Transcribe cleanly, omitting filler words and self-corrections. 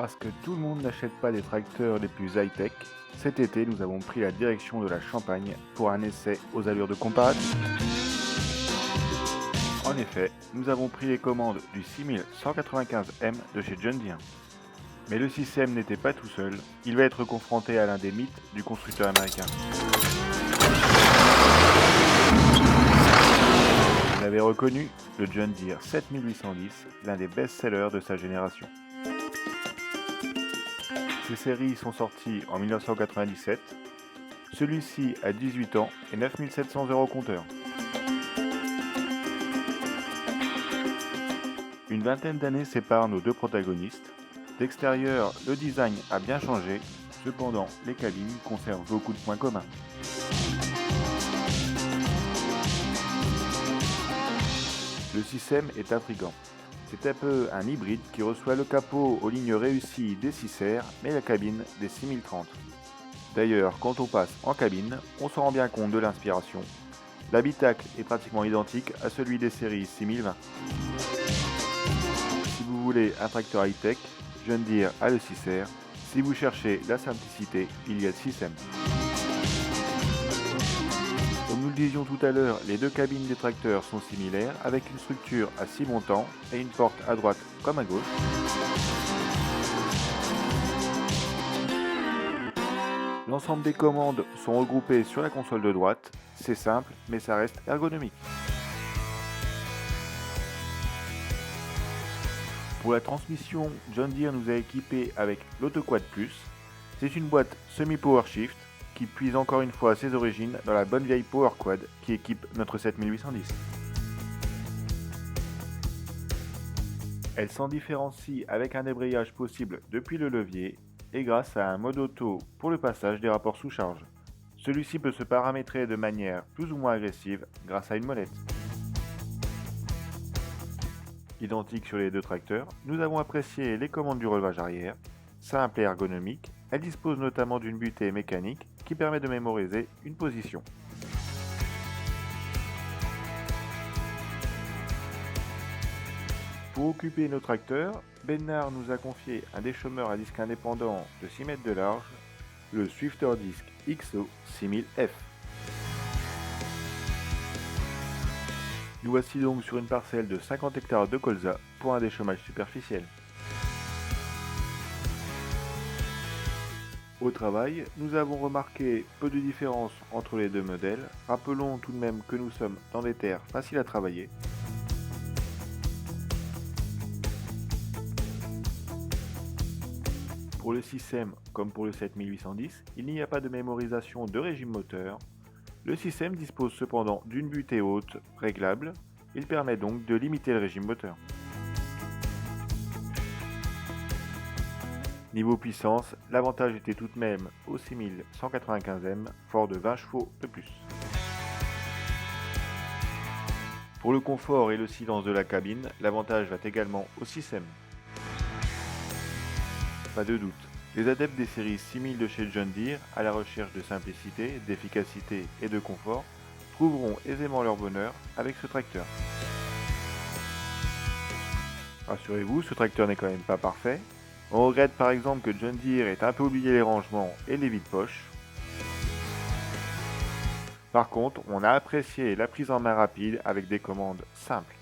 Parce que tout le monde n'achète pas les tracteurs les plus high-tech, cet été nous avons pris la direction de la Champagne pour un essai aux allures de comparatif. En effet, nous avons pris les commandes du 6195M de chez John Deere. Mais le 6M n'était pas tout seul, il va être confronté à l'un des mythes du constructeur américain. Vous l'avez reconnu, le John Deere 7810, l'un des best-sellers de sa génération. Ces séries sont sorties en 1997. Celui-ci a 18 ans et 9 700 € compteur. Une vingtaine d'années séparent nos deux protagonistes. D'extérieur, le design a bien changé, cependant les cabines conservent beaucoup de points communs. Le 6M est intrigant. C'est un peu un hybride qui reçoit le capot aux lignes réussies des 6R, mais la cabine des 6030. D'ailleurs, quand on passe en cabine, on se rend bien compte de l'inspiration. L'habitacle est pratiquement identique à celui des séries 6020. Si vous voulez un tracteur high-tech, John Deere a le 6R. Si vous cherchez la simplicité, il y a le 6M. Comme nous le disions tout à l'heure, les deux cabines des tracteurs sont similaires, avec une structure à 6 montants et une porte à droite comme à gauche. L'ensemble des commandes sont regroupées sur la console de droite. C'est simple, mais ça reste ergonomique. Pour la transmission, John Deere nous a équipés avec l'AutoQuad Plus. C'est une boîte semi-PowerShift qui puise encore une fois ses origines dans la bonne vieille PowerQuad qui équipe notre 7810. Elle s'en différencie avec un débrayage possible depuis le levier et grâce à un mode auto pour le passage des rapports sous charge. Celui-ci peut se paramétrer de manière plus ou moins agressive grâce à une molette. Identique sur les deux tracteurs, nous avons apprécié les commandes du relevage arrière. Simple et ergonomique, elle dispose notamment d'une butée mécanique qui permet de mémoriser une position. Pour occuper nos tracteurs, Bernard nous a confié un déchômeur à disque indépendant de 6 mètres de large, le Swifter Disc XO 6000F. Nous voici donc sur une parcelle de 50 hectares de colza pour un déchômage superficiel. Au travail, nous avons remarqué peu de différence entre les deux modèles. Rappelons tout de même que nous sommes dans des terres faciles à travailler. Pour le 6M comme pour le 7810, il n'y a pas de mémorisation de régime moteur. Le 6M dispose cependant d'une butée haute réglable. Il permet donc de limiter le régime moteur. Niveau puissance, l'avantage était tout de même au 6195M, fort de 20 chevaux de plus. Pour le confort et le silence de la cabine, l'avantage va également au 6M. Pas de doute, les adeptes des séries 6000 de chez John Deere, à la recherche de simplicité, d'efficacité et de confort, trouveront aisément leur bonheur avec ce tracteur. Rassurez-vous, ce tracteur n'est quand même pas parfait. On regrette par exemple que John Deere ait un peu oublié les rangements et les vides-poches. Par contre, on a apprécié la prise en main rapide avec des commandes simples.